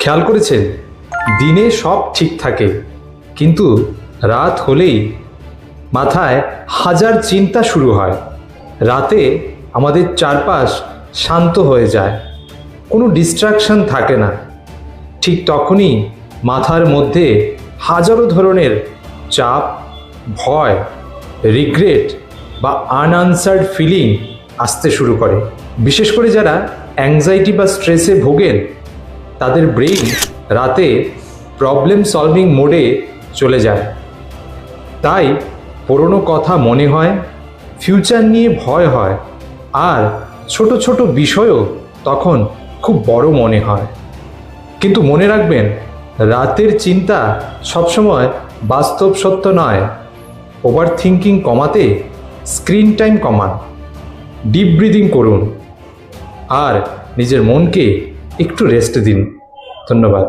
খেয়াল করেছেন, দিনে সব ঠিক থাকে, কিন্তু রাত হলেই মাথায় হাজার চিন্তা শুরু হয়। রাতে আমাদের চারপাশ শান্ত হয়ে যায়, কোনো ডিস্ট্রাকশন থাকে না। ঠিক তখনই মাথার মধ্যে হাজারো ধরনের চাপ, ভয়, রিগ্রেট বা আনআনসার্ড ফিলিং আসতে শুরু করে। বিশেষ করে যারা অ্যাংজাইটি বা স্ট্রেসে ভোগেন, তাদের ব্রেইন রাতে প্রবলেম সলভিং মোডে চলে যায়। তাই পুরনো কথা মনে হয়, ফিউচার নিয়ে ভয় হয়, আর ছোট ছোট বিষয়ও তখন খুব বড় মনে হয়। কিন্তু মনে রাখবেন, রাতের চিন্তা সবসময় বাস্তব সত্য নয়। ওভার থিঙ্কিং কমাতে স্ক্রিন টাইম কমান, ডিপ ব্রিদিং করুন, আর নিজের মনকে একটু রেস্ট দিন। ধন্যবাদ।